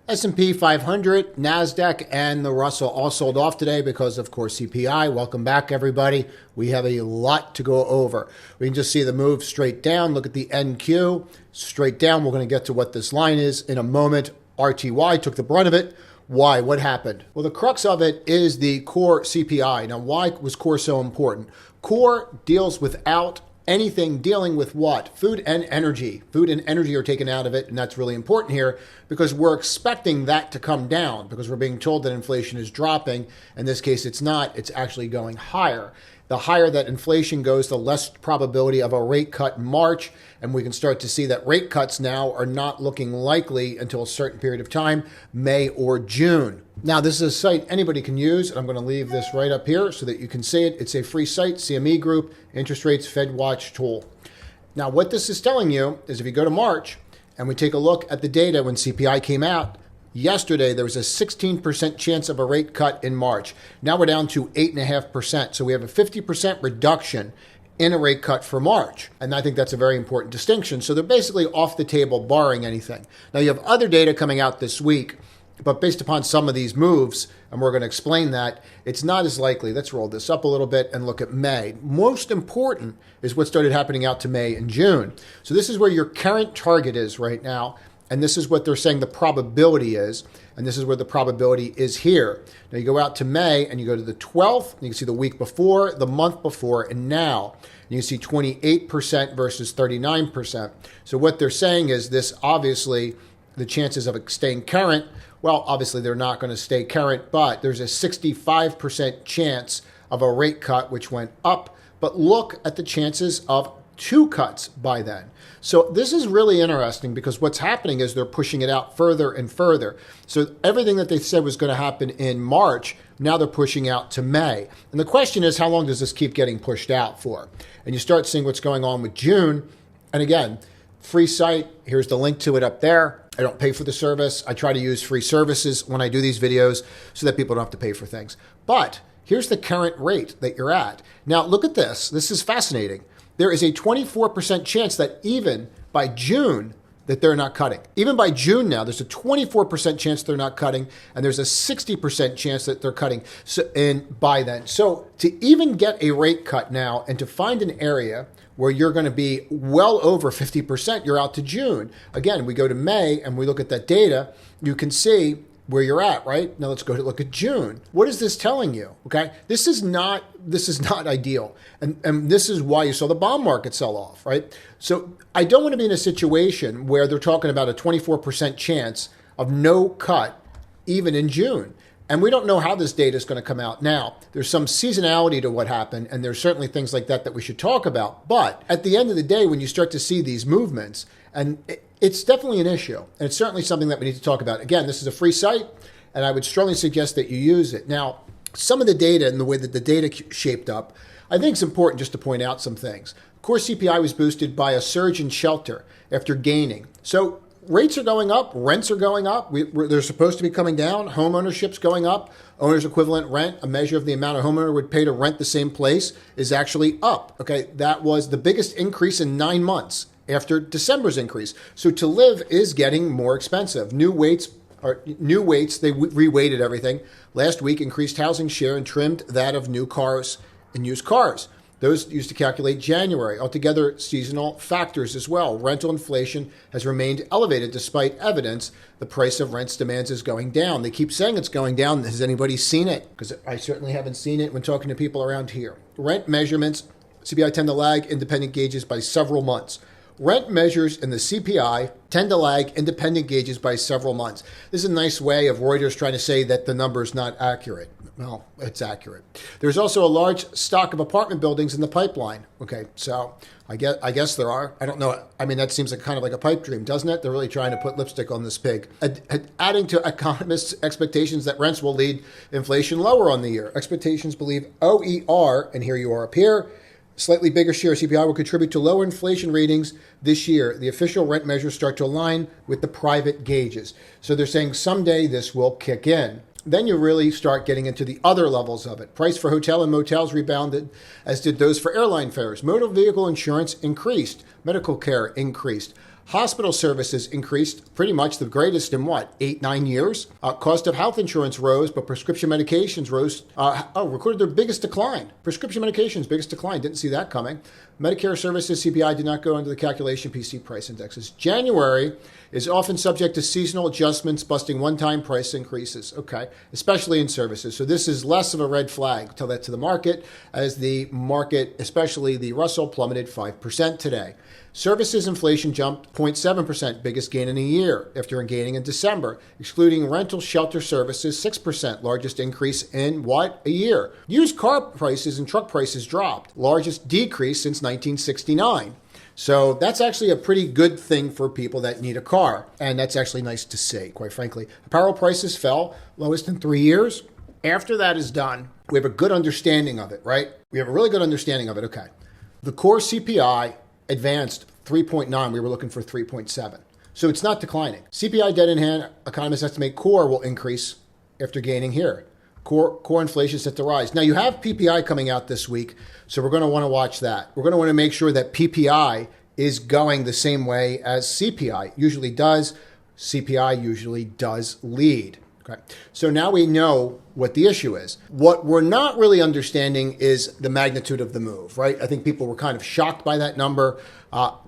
S&P 500, NASDAQ, and the Russell all sold off today because, of course, CPI. Welcome back, everybody. We have a lot to go over. We can just see the move straight down. Look at the NQ. Straight down. We're going to get to what this line is in a moment. RTY took the brunt of it. Why? What happened? Well, the crux of it is the core CPI. Now, why was core so important? Core deals without anything dealing with what? Food and energy. Food and energy are taken out of it, and that's really important here because we're expecting that to come down because we're being told that inflation is dropping. In this case, it's not. It's actually going higher. The higher that inflation goes, the less probability of a rate cut in March, and we can start to see that rate cuts now are not looking likely until a certain period of time, May or June. Now, this is a site anybody can use, and I'm going to leave this right up here so that you can see it. It's a free site, CME Group, Interest Rates Fed Watch tool. Now, what this is telling you is if you go to March and we take a look at the data when CPI came out, yesterday, there was a 16% chance of a rate cut in March. Now we're down to 8.5%. So we have a 50% reduction in a rate cut for March. And I think that's a very important distinction. So they're basically off the table, barring anything. Now you have other data coming out this week, but based upon some of these moves, and we're going to explain that, it's not as likely. Let's roll this up a little bit and look at May. Most important is what started happening out to May and June. So this is where your current target is right now. And this is what they're saying the probability is. And this is where the probability is here. Now you go out to May and you go to the 12th. And you can see the week before, the month before, and now. And you can see 28% versus 39%. So what they're saying is this, obviously, the chances of it staying current, well, obviously they're not going to stay current, but there's a 65% chance of a rate cut, which went up. But look at the chances of 2 cuts by then. So this is really interesting because what's happening is they're pushing it out further and further. So everything that they said was going to happen in March, now they're pushing out to May. And the question is, how long does this keep getting pushed out for? And you start seeing what's going on with June. And again, free site, here's the link to it up there. I don't pay for the service. I try to use free services when I do these videos so that people don't have to pay for things. But here's the current rate that you're at. Now look at this. This is fascinating. There is a 24% chance that even by June that they're not cutting. Even by June now, there's a 24% chance they're not cutting, and there's a 60% chance that they're cutting by then. So to even get a rate cut now and to find an area where you're going to be well over 50%, you're out to June. Again, we go to May and we look at that data, you can see where you're at, right? Now let's go to look at June. What is this telling you? Okay, this is not ideal, and this is why you saw the bond market sell off, right? So I don't want to be in a situation where they're talking about a 24% chance of no cut even in June. And we don't know how this data is going to come out. Now, there's some seasonality to what happened, and there's certainly things like that we should talk about. But at the end of the day, when you start to see these movements, and it's definitely an issue, and it's certainly something that we need to talk about. Again, this is a free site, and I would strongly suggest that you use it. Now, some of the data and the way that the data shaped up, I think it's important just to point out some things. Core CPI was boosted by a surge in shelter after gaining. So rates are going up, rents are going up. They're supposed to be coming down. Home ownership's going up. Owner's equivalent rent, a measure of the amount a homeowner would pay to rent the same place, is actually up. Okay, that was the biggest increase in 9 months after December's increase. So to live is getting more expensive. New weights, they reweighted everything. Last week, increased housing share and trimmed that of new cars and used cars. Those used to calculate January. Altogether, seasonal factors as well. Rental inflation has remained elevated despite evidence the price of rents demands is going down. They keep saying it's going down. Has anybody seen it? Because I certainly haven't seen it when talking to people around here. Rent measurements, CPI tend to lag independent gauges by several months. Rent measures in the CPI tend to lag independent gauges by several months. This is a nice way of Reuters trying to say that the number is not accurate. Well, it's accurate. There's also a large stock of apartment buildings in the pipeline. Okay, so I guess there are. I don't know. I mean, that seems kind of like a pipe dream, doesn't it? They're really trying to put lipstick on this pig. Adding to economists' expectations that rents will lead inflation lower on the year. Expectations believe OER, and here you are up here, slightly bigger share of CPI will contribute to lower inflation readings this year. The official rent measures start to align with the private gauges. So they're saying someday this will kick in. Then you really start getting into the other levels of it. Price for hotel and motels rebounded, as did those for airline fares. Motor vehicle insurance increased. Medical care increased. Hospital services increased pretty much the greatest in what, 8-9 years? Cost of health insurance rose, but prescription medications rose, recorded their biggest decline. Prescription medications, biggest decline. Didn't see that coming. Medicare services, CPI did not go into the calculation, PC price indexes. January is often subject to seasonal adjustments, busting one-time price increases, okay, especially in services. So this is less of a red flag. Tell that to the market, as the market, especially the Russell, plummeted 5% today. Services inflation jumped 0.7%, biggest gain in a year after gaining in December. Excluding rental shelter services, 6%, largest increase in what? A year. Used car prices and truck prices dropped, largest decrease since 1969. So that's actually a pretty good thing for people that need a car. And that's actually nice to see, quite frankly. Apparel prices fell, lowest in 3 years. After that is done, we have a good understanding of it, right? We have a really good understanding of it, okay. The core CPI advanced 3.9. We were looking for 3.7. So it's not declining. CPI debt in hand, economists estimate core will increase after gaining here. Core inflation is set to rise. Now you have PPI coming out this week, so we're going to want to watch that. We're going to want to make sure that PPI is going the same way as CPI usually does. CPI usually does lead. Okay. So now we know what the issue is. What we're not really understanding is the magnitude of the move, right? I think people were kind of shocked by that number.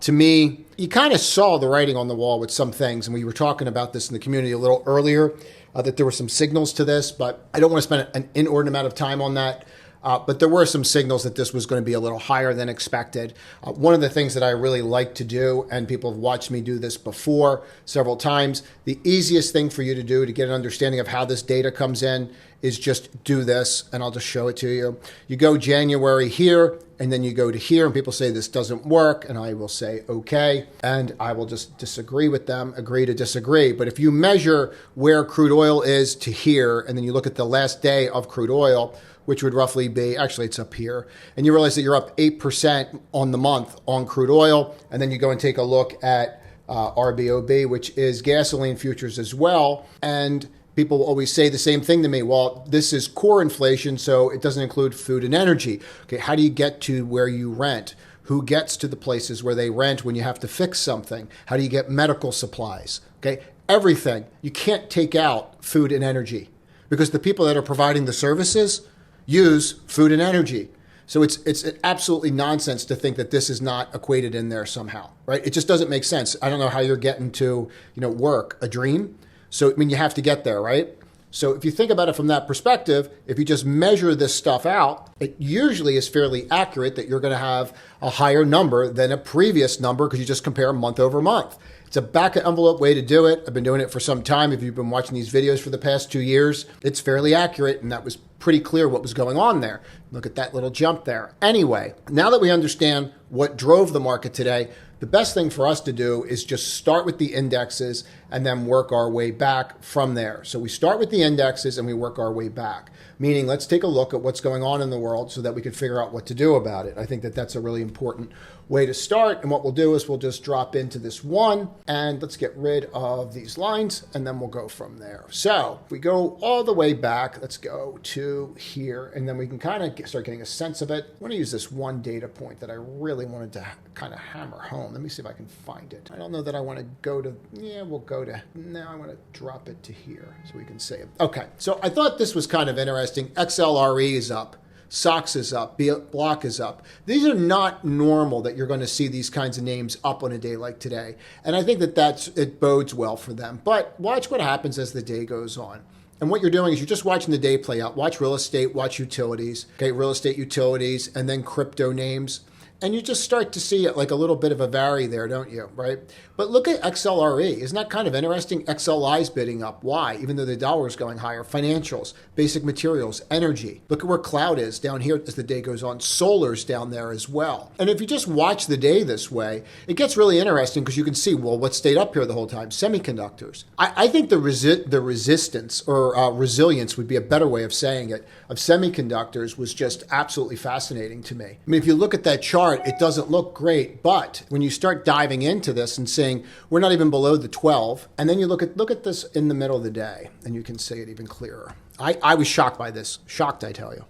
To me, you kind of saw the writing on the wall with some things, and we were talking about this in the community a little earlier, that there were some signals to this, but I don't want to spend an inordinate amount of time on that. But there were some signals that this was going to be a little higher than expected. One of the things that I really like to do, and people have watched me do this before several times, the easiest thing for you to do to get an understanding of how this data comes in is just do this, and I'll just show it to you. You go January here, and then you go to here, and people say this doesn't work, and I will say, okay, and I will just disagree with them, agree to disagree. But if you measure where crude oil is to here, and then you look at the last day of crude oil, which would roughly be, actually it's up here, and you realize that you're up 8% on the month on crude oil, and then you go and take a look at RBOB, which is gasoline futures as well, and people always say the same thing to me, well, this is core inflation, so it doesn't include food and energy. Okay, how do you get to where you rent? Who gets to the places where they rent when you have to fix something? How do you get medical supplies? Okay, everything. You can't take out food and energy because the people that are providing the services use food and energy. So it's absolutely nonsense to think that this is not equated in there somehow, right? It just doesn't make sense. I don't know how you're getting to, work, a dream. So, you have to get there, right? So if you think about it from that perspective, if you just measure this stuff out, it usually is fairly accurate that you're going to have a higher number than a previous number because you just compare month over month. It's a back of envelope way to do it. I've been doing it for some time. If you've been watching these videos for the past 2 years, it's fairly accurate, and that was pretty clear what was going on there. Look at that little jump there. Anyway, now that we understand what drove the market today, the best thing for us to do is just start with the indexes and then work our way back from there. So we start with the indexes and we work our way back, meaning let's take a look at what's going on in the world so that we can figure out what to do about it. I think that that's a really important way to start. And what we'll do is we'll just drop into this one and let's get rid of these lines and then we'll go from there. So if we go all the way back, let's go to here and then we can kind of start getting a sense of it. I want to use this one data point that I really wanted to kind of hammer home. Let me see if I can find it. I don't know that I want to go to, we'll go to, now I want to drop it to here so we can see it. Okay, so I thought this was kind of interesting. XLRE is up. SOX is up, Block is up. These are not normal that you're going to see these kinds of names up on a day like today. And I think that it bodes well for them. But watch what happens as the day goes on. And what you're doing is you're just watching the day play out. Watch real estate, watch utilities, okay, real estate, utilities, and then crypto names. And you just start to see like a little bit of a vary there, don't you, right? But look at XLRE. Isn't that kind of interesting? XLI's bidding up. Why? Even though the dollar is going higher. Financials, basic materials, energy. Look at where cloud is down here as the day goes on. Solar's down there as well. And if you just watch the day this way, it gets really interesting because you can see, well, what stayed up here the whole time? Semiconductors. I think the resistance or resilience would be a better way of saying it, of semiconductors was just absolutely fascinating to me. I mean, if you look at that chart, it doesn't look great, but when you start diving into this and saying we're not even below the 12, and then you look at this in the middle of the day, and you can see it even clearer. I was shocked by this. Shocked, I tell you.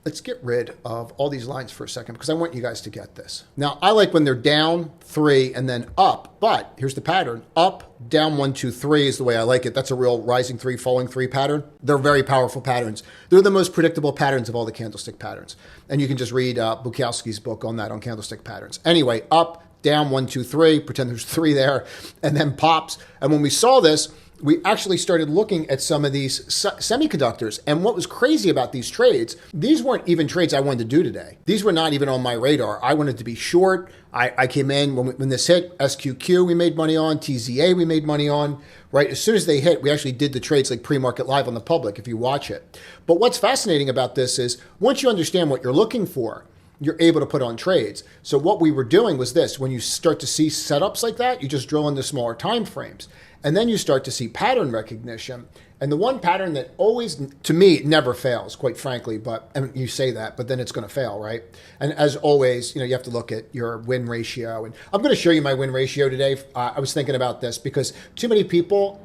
let's get rid of all these lines for a second because I want you guys to get this. Now, I like when they're down 3 and then up, but here's the pattern. Up, down 1, 2, 3 is the way I like it. That's a real rising 3, falling 3 pattern. They're very powerful patterns. They're the most predictable patterns of all the candlestick patterns. And you can just read Bukowski's book on that, on candlestick patterns. Anyway, up, down 1, 2, 3, pretend there's 3 there, and then pops. And when we saw this, we actually started looking at some of these semiconductors. And what was crazy about these trades, these weren't even trades I wanted to do today. These were not even on my radar. I wanted to be short. I came in when this hit, SQQ we made money on, TZA we made money on, right? As soon as they hit, we actually did the trades like pre-market live on the public if you watch it. But what's fascinating about this is once you understand what you're looking for, you're able to put on trades. So what we were doing was this: when you start to see setups like that, you just drill into smaller time frames. And then you start to see pattern recognition. And the one pattern that always, to me, never fails, quite frankly, but I mean, you say that, but then it's going to fail, right? And as always, you have to look at your win ratio. And I'm going to show you my win ratio today. I was thinking about this because too many people,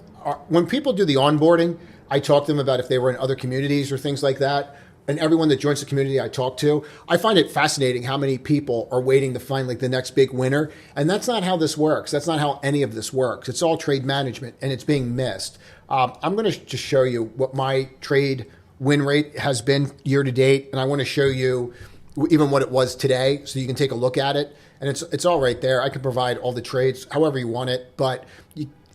when people do the onboarding, I talk to them about if they were in other communities or things like that. And everyone that joins the community I talk to, I find it fascinating how many people are waiting to find like the next big winner. And that's not how this works. That's not how any of this works. It's all trade management and it's being missed. I'm going to just show you what my trade win rate has been year to date. And I want to show you even what it was today so you can take a look at it. And it's all right there. I can provide all the trades however you want it, but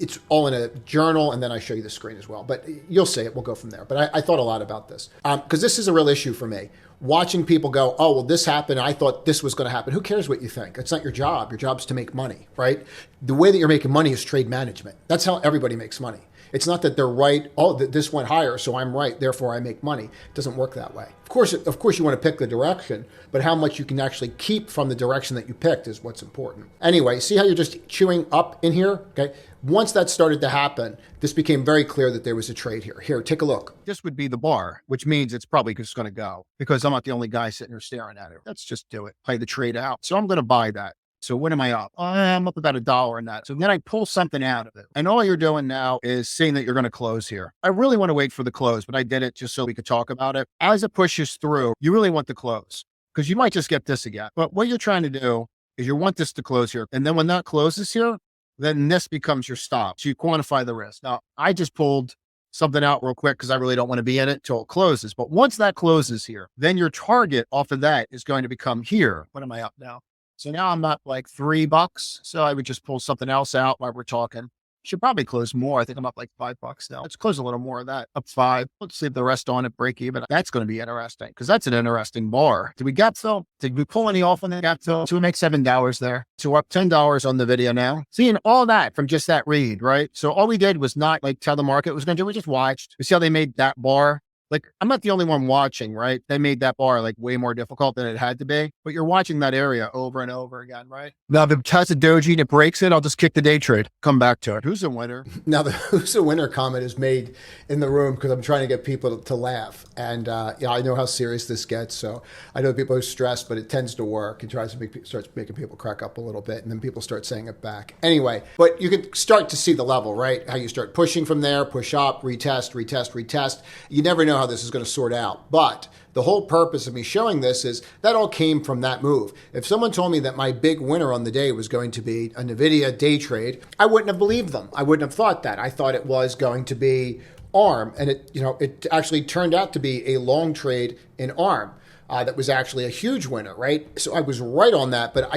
it's all in a journal, and then I show you the screen as well. But you'll see it. We'll go from there. But I thought a lot about this because this is a real issue for me. Watching people go, oh, well, this happened. I thought this was going to happen. Who cares what you think? It's not your job. Your job's to make money, right? The way that you're making money is trade management. That's how everybody makes money. It's not that they're right. Oh, this went higher, so I'm right. Therefore, I make money. It doesn't work that way. Of course, you want to pick the direction, but how much you can actually keep from the direction that you picked is what's important. Anyway, see how you're just chewing up in here? Okay. Once that started to happen, this became very clear that there was a trade here. Here, take a look. This would be the bar, which means it's probably just going to go because I'm not the only guy sitting here staring at it. Let's just do it. Play the trade out. So I'm going to buy that. So what am I up? I'm up about $1 in that. So then I pull something out of it. And all you're doing now is saying that you're going to close here. I really want to wait for the close, but I did it just so we could talk about it. As it pushes through, you really want the close because you might just get this again. But what you're trying to do is you want this to close here. And then when that closes here, then this becomes your stop. So you quantify the risk. Now, I just pulled something out real quick because I really don't want to be in it till it closes. But once that closes here, then your target off of that is going to become here. What am I up now? So now I'm up like $3. So I would just pull something else out while we're talking. Should probably close more. I think I'm up like $5 now. Let's close a little more of that. Up 5. Let's leave the rest on at break even. That's going to be interesting because that's an interesting bar. Did we gap fill? Did we pull any off on the gap fill? So we make $7 there. So we're up $10 on the video now. Seeing all that from just that read, right? So all we did was not like tell the market what it was going to do. We just watched. We see how they made that bar. Like, I'm not the only one watching, right? They made that bar like way more difficult than it had to be, but you're watching that area over and over again, right? Now, if it has a doji and it breaks it, I'll just kick the day trade, come back to it. Who's the winner? Now, the who's the winner comment is made in the room because I'm trying to get people to laugh. And yeah, I know how serious this gets. So I know people are stressed, but it tends to work. It tries to starts making people crack up a little bit, and then people start saying it back. Anyway, but you can start to see the level, right? How you start pushing from there, push up, retest, retest, retest. You never know how this is going to sort out. But the whole purpose of me showing this is that all came from that move. If someone told me that my big winner on the day was going to be a NVDA day trade, I wouldn't have believed them. I wouldn't have thought that. I thought it was going to be ARM, and it actually turned out to be a long trade in ARM. That was actually a huge winner, right? So I was right on that, but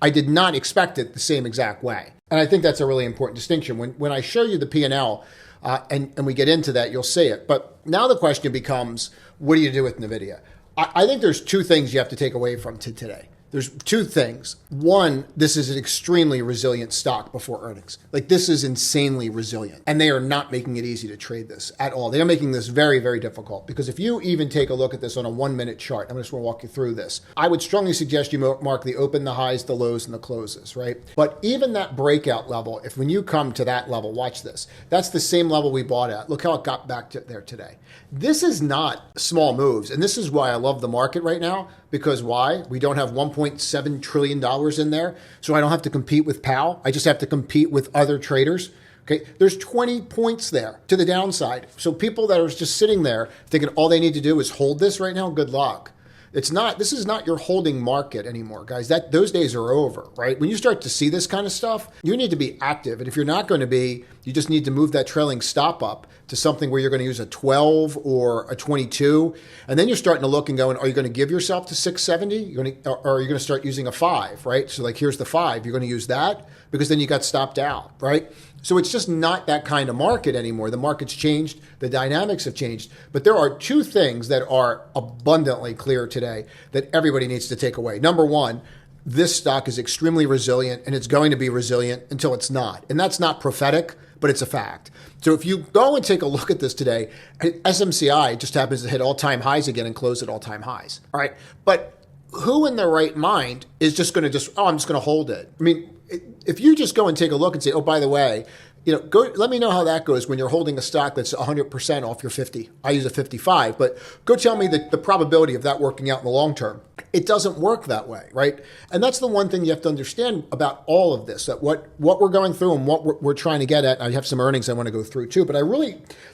I did not expect it the same exact way. And I think that's a really important distinction. When I show you the P&L, and we get into that, you'll see it. But now the question becomes, what do you do with NVIDIA? I think there's two things you have to take away from today. There's two things. One, this is an extremely resilient stock before earnings. Like, this is insanely resilient. And they are not making it easy to trade this at all. They are making this very, very difficult. Because if you even take a look at this on a 1 minute chart, I'm just going to walk you through this. I would strongly suggest you mark the open, the highs, the lows, and the closes, right? But even that breakout level, if when you come to that level, watch this. That's the same level we bought at. Look how it got back to there today. This is not small moves. And this is why I love the market right now. Because why? We don't have $1.7 trillion in there. So I don't have to compete with Powell. I just have to compete with other traders. Okay, there's 20 points there to the downside. So people that are just sitting there thinking all they need to do is hold this right now, good luck. This is not your holding market anymore, guys. Those days are over, right? When you start to see this kind of stuff, you need to be active. And if you're not going to be, you just need to move that trailing stop up to something where you're going to use a 12 or a 22. And then you're starting to look and going, are you going to give yourself to 670? Or are you going to start using a 5, right? So like, here's the 5. You're going to use that because then you got stopped out, right? So it's just not that kind of market anymore. The market's changed. The dynamics have changed. But there are two things that are abundantly clear today that everybody needs to take away. Number one, this stock is extremely resilient, and it's going to be resilient until it's not. And that's not prophetic, but it's a fact. So if you go and take a look at this today, SMCI just happens to hit all-time highs again and close at all-time highs. All right. But who in their right mind is just going to I'm just going to hold it? I mean, if you just go and take a look and say, oh, by the way, go let me know how that goes when you're holding a stock that's 100% off your 50. I use a 55, but go tell me the probability of that working out in the long term. It doesn't work that way, right? And that's the one thing you have to understand about all of this, that what we're going through and what we're trying to get at. I have some earnings I want to go through too, but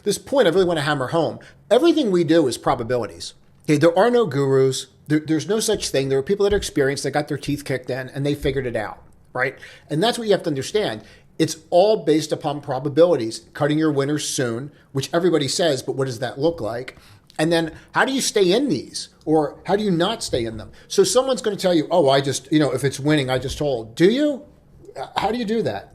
this point I really want to hammer home. Everything we do is probabilities. Okay, there are no gurus. There's no such thing. There are people that are experienced, that got their teeth kicked in, and they figured it out. Right? And that's what you have to understand. It's all based upon probabilities, cutting your winners soon, which everybody says, but what does that look like? And then how do you stay in these, or how do you not stay in them? So someone's going to tell you, oh, I just, if it's winning, I just hold. Do you? How do you do that?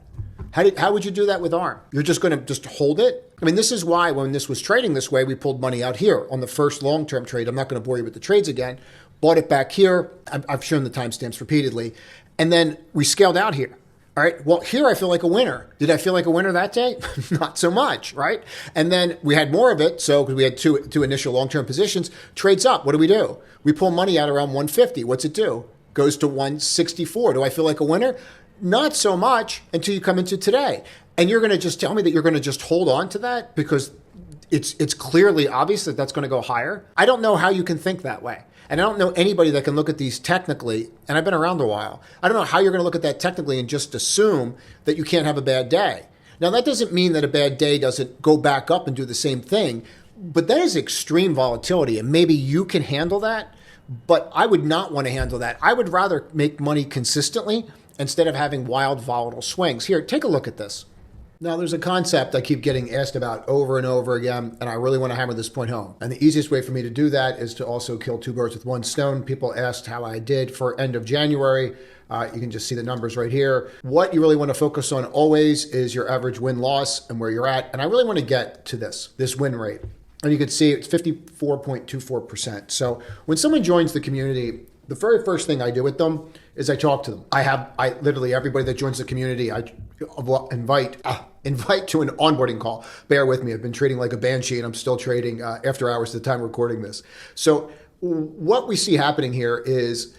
How would you do that with ARM? You're just going to just hold it? I mean, this is why when this was trading this way, we pulled money out here on the first long-term trade. I'm not going to bore you with the trades again. Bought it back here. I've shown the timestamps repeatedly. And then we scaled out here. All right. Well, here I feel like a winner. Did I feel like a winner that day? Not so much, right? And then we had more of it. So because we had two initial long-term positions, trades up. What do? We pull money out around 150. What's it do? Goes to 164. Do I feel like a winner? Not so much until you come into today. And you're going to just tell me that you're going to just hold on to that because it's clearly obvious that that's going to go higher. I don't know how you can think that way. And I don't know anybody that can look at these technically, and I've been around a while. I don't know how you're going to look at that technically and just assume that you can't have a bad day. Now, that doesn't mean that a bad day doesn't go back up and do the same thing, but that is extreme volatility, and maybe you can handle that, but I would not want to handle that. I would rather make money consistently instead of having wild, volatile swings. Here, take a look at this. Now, there's a concept I keep getting asked about over and over again, and I really want to hammer this point home. And the easiest way for me to do that is to also kill two birds with one stone. People asked how I did for end of January. You can just see the numbers right here. What you really want to focus on always is your average win-loss and where you're at. And I really want to get to this win rate. And you can see it's 54.24%. So when someone joins the community, the very first thing I do with them is I talk to them. I literally, everybody that joins the community, I invite to an onboarding call. Bear with me. I've been trading like a banshee, and I'm still trading after hours at the time recording this. So what we see happening here is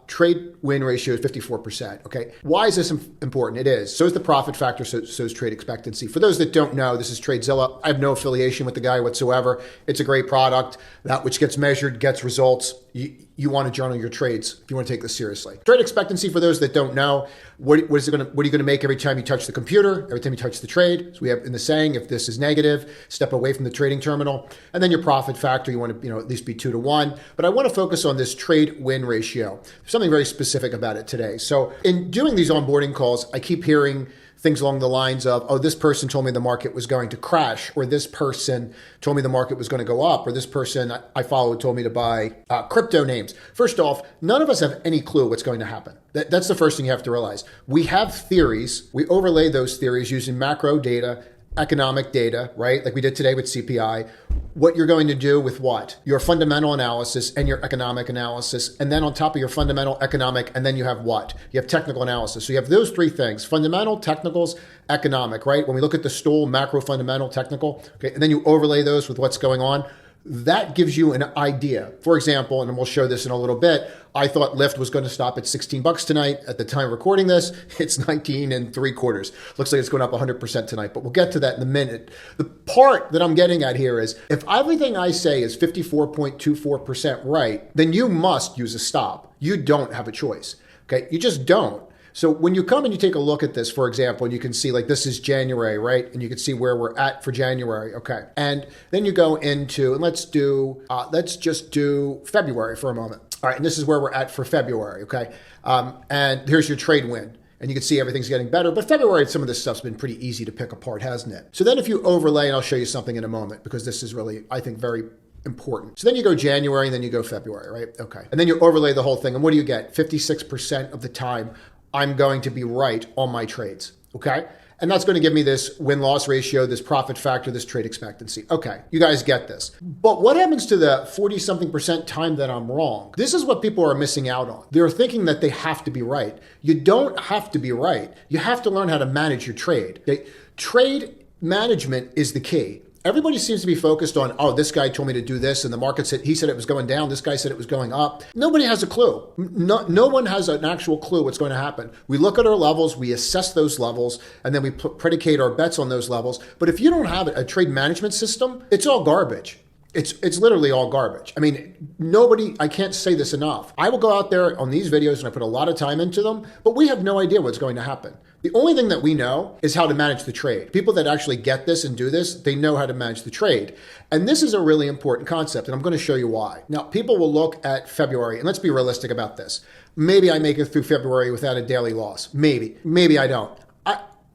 trade win ratio is 54%. Okay. Why is this important? It is. So is the profit factor. So is trade expectancy. For those that don't know, this is TradeZilla. I have no affiliation with the guy whatsoever. It's a great product. That which gets measured gets results. You want to journal your trades if you want to take this seriously. Trade expectancy, for those that don't know, what are you going to make every time you touch the computer, every time you touch the trade? So we have in the saying, if this is negative, step away from the trading terminal. And then your profit factor, you want to at least be 2 to 1. But I want to focus on this trade win ratio. There's something very specific about it today. So in doing these onboarding calls, I keep hearing things along the lines of, oh, this person told me the market was going to crash, or this person told me the market was going to go up, or this person I followed told me to buy crypto names. First off, none of us have any clue what's going to happen. That's the first thing you have to realize. We have theories. We overlay those theories using macro data, economic data, right? Like we did today with CPI. What you're going to do with what? Your fundamental analysis and your economic analysis. And then on top of your fundamental economic, and then you have what? You have technical analysis. So you have those three things: fundamental, technicals, economic, right? When we look at the stool, macro, fundamental, technical, okay, and then you overlay those with what's going on. That gives you an idea. For example, and we'll show this in a little bit, I thought Lyft was going to stop at $16 tonight. At the time of recording this, it's 19.75. Looks like it's going up 100% tonight, but we'll get to that in a minute. The part that I'm getting at here is if everything I say is 54.24% right, then you must use a stop. You don't have a choice. Okay, you just don't. So when you come and you take a look at this, for example, and you can see like this is January, right? And you can see where we're at for January. Okay. And then you go into, and let's just do February for a moment. All right. And this is where we're at for February. Okay. And here's your trade win. And you can see everything's getting better. But February, some of this stuff's been pretty easy to pick apart, hasn't it? So then if you overlay, and I'll show you something in a moment, because this is really, I think, very important. So then you go January and then you go February, right? Okay. And then you overlay the whole thing. And what do you get? 56% of the time, I'm going to be right on my trades. Okay. And that's going to give me this win-loss ratio, this profit factor, this trade expectancy. Okay, you guys get this. But what happens to the 40-something% time that I'm wrong? This is what people are missing out on. They're thinking that they have to be right. You don't have to be right. You have to learn how to manage your trade. Okay? Trade management is the key. Everybody seems to be focused on, oh, this guy told me to do this, and the market said, he said it was going down, this guy said it was going up. Nobody has a clue. No one has an actual clue what's going to happen. We look at our levels, we assess those levels, and then we predicate our bets on those levels. But if you don't have a trade management system, it's all garbage. It's literally all garbage. I mean, I can't say this enough. I will go out there on these videos and I put a lot of time into them, but we have no idea what's going to happen. The only thing that we know is how to manage the trade. People that actually get this and do this, they know how to manage the trade. And this is a really important concept, and I'm going to show you why. Now, people will look at February, and let's be realistic about this. Maybe I make it through February without a daily loss. Maybe I don't.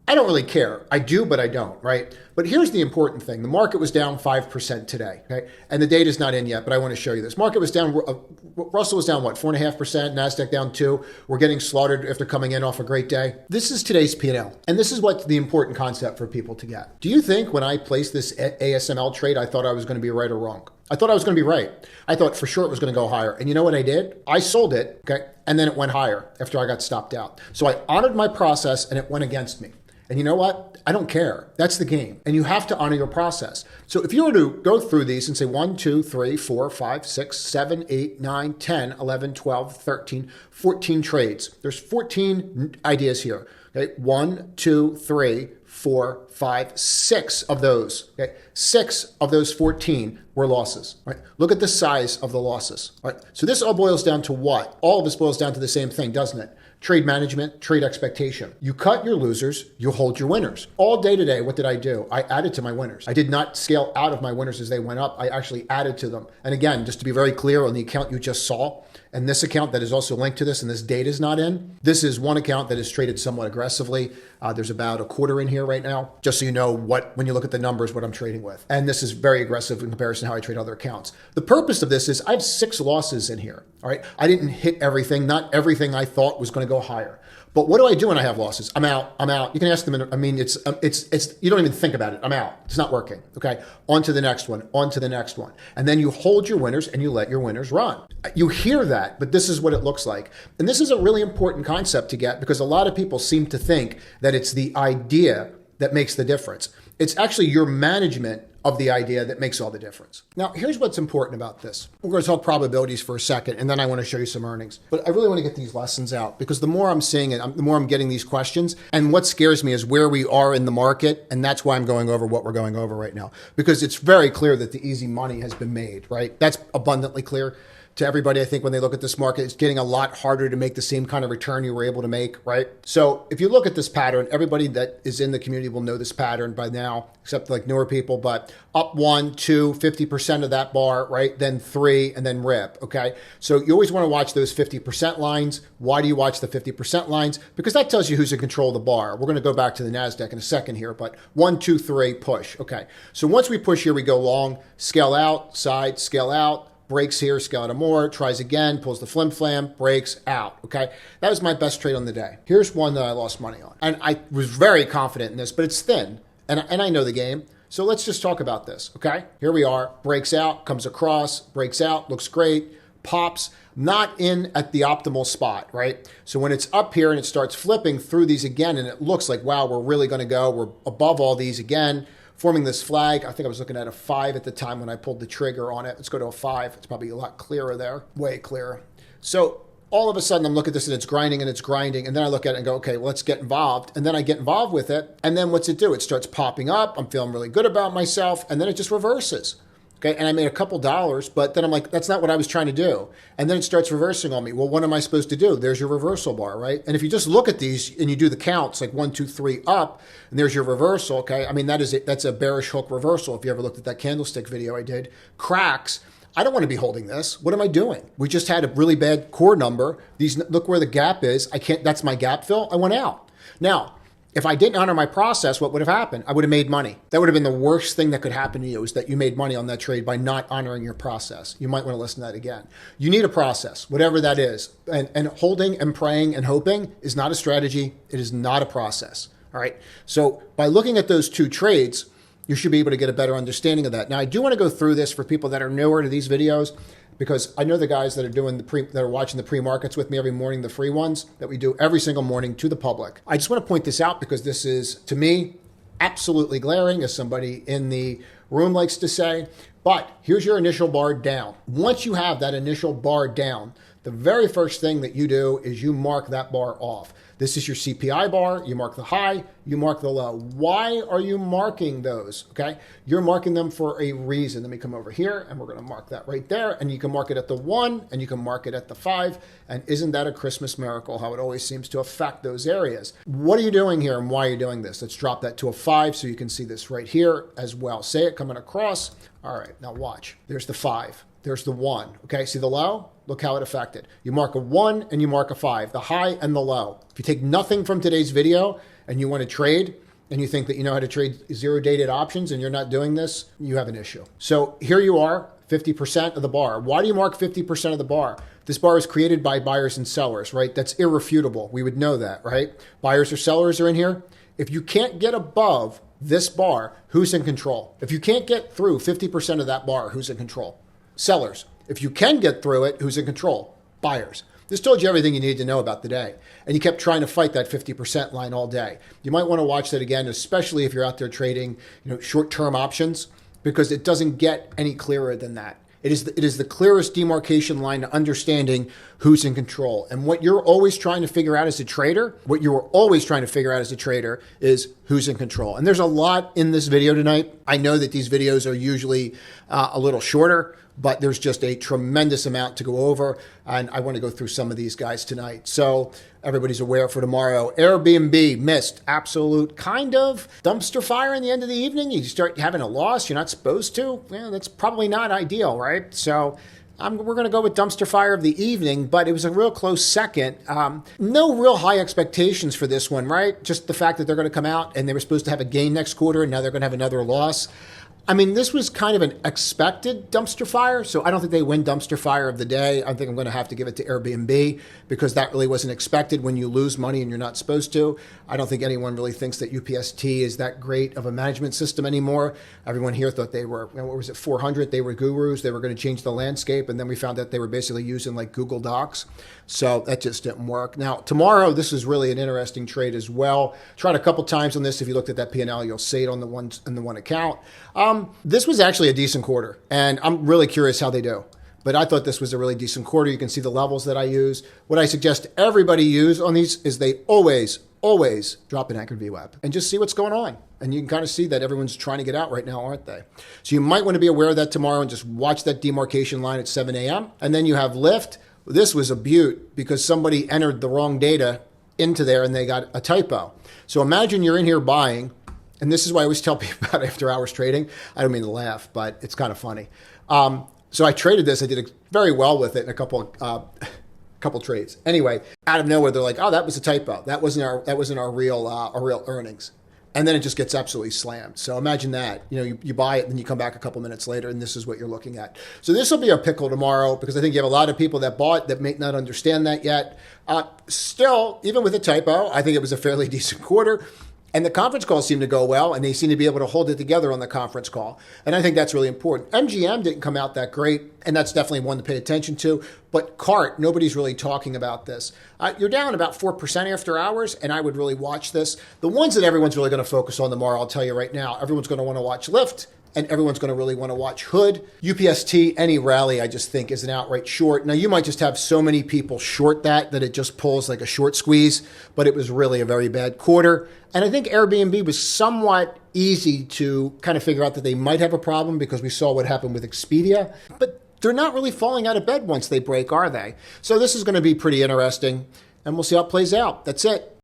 I don't really care. I do, but I don't, right? But here's the important thing. The market was down 5% today, okay? And the data's not in yet, but I want to show you this. Market was down, Russell was down what, 4.5%, NASDAQ down 2%. We're getting slaughtered after coming in off a great day. This is today's P&L, and this is what the important concept for people to get. Do you think when I placed this ASML trade, I thought I was going to be right or wrong? I thought I was going to be right. I thought for sure it was going to go higher. And you know what I did? I sold it, okay? And then it went higher after I got stopped out. So I honored my process and it went against me. And you know what? I don't care. That's the game. And you have to honor your process. So if you were to go through these and say 1, 2, 3, 4, 5, 6, 7, 8, 9, 10, 11, 12, 13, 14 trades. There's 14 ideas here. Okay? 1, 2, 3, 4, 5, 6 of those. Okay? 6 of those 14 were losses. Right? Look at the size of the losses. Right? So this all boils down to what? All of this boils down to the same thing, doesn't it? Trade management, trade expectation. You cut your losers, you hold your winners. All day today, what did I do? I added to my winners. I did not scale out of my winners as they went up. I actually added to them. And again, just to be very clear on the account you just saw, and this account that is also linked to this and this data is not in, this is one account that is traded somewhat aggressively. There's about a quarter in here right now, just so you know when you look at the numbers, what I'm trading with. And this is very aggressive in comparison to how I trade other accounts. The purpose of this is I have 6 losses in here, all right? I didn't hit everything. Not everything I thought was going to go higher. But what do I do when I have losses? I'm out. You can ask them. I mean, it's you don't even think about it. I'm out. It's not working. Okay. On to the next one. On to the next one. And then you hold your winners and you let your winners run. You hear that, but this is what it looks like. And this is a really important concept to get because a lot of people seem to think that it's the idea that makes the difference. It's actually your management of the idea that makes all the difference. Now, here's what's important about this. We're going to talk probabilities for a second, and then I want to show you some earnings. But I really want to get these lessons out because the more I'm seeing it, the more I'm getting these questions. And what scares me is where we are in the market, and that's why I'm going over what we're going over right now. Because it's very clear that the easy money has been made, right? That's abundantly clear to everybody. I think when they look at this market, it's getting a lot harder to make the same kind of return you were able to make, right? So if you look at this pattern, everybody that is in the community will know this pattern by now, except like newer people, but up 1, 2, 50% of that bar, right? Then 3, and then rip, okay? So you always want to watch those 50% lines. Why do you watch the 50% lines? Because that tells you who's in control of the bar. We're going to go back to the NASDAQ in a second here, but 1, 2, 3, push, okay? So once we push here, we go long, scale out, side, scale out, breaks here, scale out more, tries again, pulls the flim flam, breaks out, okay? That was my best trade on the day. Here's one that I lost money on. And I was very confident in this, but it's thin. And I know the game. So let's just talk about this, okay? Here we are, breaks out, comes across, breaks out, looks great, pops, not in at the optimal spot, right? So when it's up here and it starts flipping through these again, and it looks like, wow, we're really gonna go, we're above all these again, forming this flag. I think I was looking at a 5 at the time when I pulled the trigger on it. Let's go to a 5. It's probably a lot clearer there, way clearer. So all of a sudden I'm looking at this and it's grinding and it's grinding. And then I look at it and go, okay, well, let's get involved. And then I get involved with it. And then what's it do? It starts popping up. I'm feeling really good about myself. And then it just reverses. Okay, and I made a couple dollars, but then I'm like, that's not what I was trying to do. And then it starts reversing on me. Well, what am I supposed to do? There's your reversal bar, right? And if you just look at these and you do the counts, like 1, 2, 3 up, and there's your reversal, okay? I mean, that's a bearish hook reversal. If you ever looked at that candlestick video I did, cracks. I don't want to be holding this. What am I doing? We just had a really bad core number. Look where the gap is. That's my gap fill. I went out. Now, if I didn't honor my process, what would have happened? I would have made money. That would have been the worst thing that could happen to you, is that you made money on that trade by not honoring your process. You might want to listen to that again. You need a process, whatever that is. And holding and praying and hoping is not a strategy. It is not a process. All right. So by looking at those two trades, you should be able to get a better understanding of that. Now, I do want to go through this for people that are newer to these videos, because I know the guys that are doing that are watching the pre-markets with me every morning, the free ones that we do every single morning to the public. I just want to point this out because this is, to me, absolutely glaring, as somebody in the room likes to say. But here's your initial bar down. Once you have that initial bar down, the very first thing that you do is you mark that bar off. This is your CPI bar. You mark the high, you mark the low. Why are you marking those? Okay, you're marking them for a reason. Let me come over here and we're going to mark that right there. And you can mark it at the 1 and you can mark it at the 5. And isn't that a Christmas miracle, how it always seems to affect those areas? What are you doing here and why are you doing this? Let's drop that to a 5 so you can see this right here as well. Say it coming across. All right, now watch. There's the 5. There's the 1. Okay, see the low? Look how it affected. You mark a 1 and you mark a 5, the high and the low. If you take nothing from today's video and you want to trade and you think that you know how to trade zero-dated options and you're not doing this, you have an issue. So here you are, 50% of the bar. Why do you mark 50% of the bar? This bar is created by buyers and sellers, right? That's irrefutable. We would know that, right? Buyers or sellers are in here. If you can't get above this bar, who's in control? If you can't get through 50% of that bar, who's in control? Sellers. If you can get through it, who's in control? Buyers. This told you everything you needed to know about the day. And you kept trying to fight that 50% line all day. You might want to watch that again, especially if you're out there trading, short-term options, because it doesn't get any clearer than that. It is the clearest demarcation line to understanding who's in control. And what you're always trying to figure out as a trader, is who's in control. And there's a lot in this video tonight. I know that these videos are usually a little shorter, but there's just a tremendous amount to go over. And I want to go through some of these guys tonight. So everybody's aware for tomorrow. Airbnb missed absolute kind of dumpster fire in the end of the evening. You start having a loss you're not supposed to. Well, that's probably not ideal, right? So we're going to go with dumpster fire of the evening, but it was a real close second. No real high expectations for this one, right? Just the fact that they're going to come out and they were supposed to have a gain next quarter and now they're going to have another loss. I mean, this was kind of an expected dumpster fire, so I don't think they win dumpster fire of the day. I think I'm going to have to give it to Airbnb because that really wasn't expected when you lose money and you're not supposed to. I don't think anyone really thinks that UPST is that great of a management system anymore. Everyone here thought they were, 400? They were gurus. They were going to change the landscape, and then we found that they were basically using like Google Docs. So that just didn't work. Now, tomorrow, this is really an interesting trade as well. Tried a couple times on this. If you looked at that P&L, you'll see it on the one account. This was actually a decent quarter, and I'm really curious how they do. But I thought this was a really decent quarter. You can see the levels that I use. What I suggest everybody use on these is they always drop an anchored VWAP and just see what's going on. And you can kind of see that everyone's trying to get out right now, aren't they? So you might want to be aware of that tomorrow and just watch that demarcation line at 7 a.m. And then you have lift. This was a beaut because somebody entered the wrong data into there and they got a typo. So imagine you're in here buying. And this is why I always tell people about after hours trading. I don't mean to laugh, but it's kind of funny. So I traded this. I did very well with it in a couple trades. Anyway, out of nowhere, they're like, "Oh, that was a typo. That wasn't our real earnings." And then it just gets absolutely slammed. So imagine that. You buy it, and then you come back a couple minutes later, and this is what you're looking at. So this will be a pickle tomorrow because I think you have a lot of people that bought that may not understand that yet. Still, even with a typo, I think it was a fairly decent quarter. And the conference calls seem to go well, and they seem to be able to hold it together on the conference call. And I think that's really important. MGM didn't come out that great, and that's definitely one to pay attention to. But CART, nobody's really talking about this. You're down about 4% after hours, and I would really watch this. The ones that everyone's really going to focus on tomorrow, I'll tell you right now, everyone's going to want to watch Lyft, and everyone's going to really want to watch Hood. UPST, any rally, I just think is an outright short. Now, you might just have so many people short that it just pulls like a short squeeze, but it was really a very bad quarter. And I think Airbnb was somewhat easy to kind of figure out that they might have a problem because we saw what happened with Expedia. But they're not really falling out of bed once they break, are they? So this is going to be pretty interesting, and we'll see how it plays out. That's it.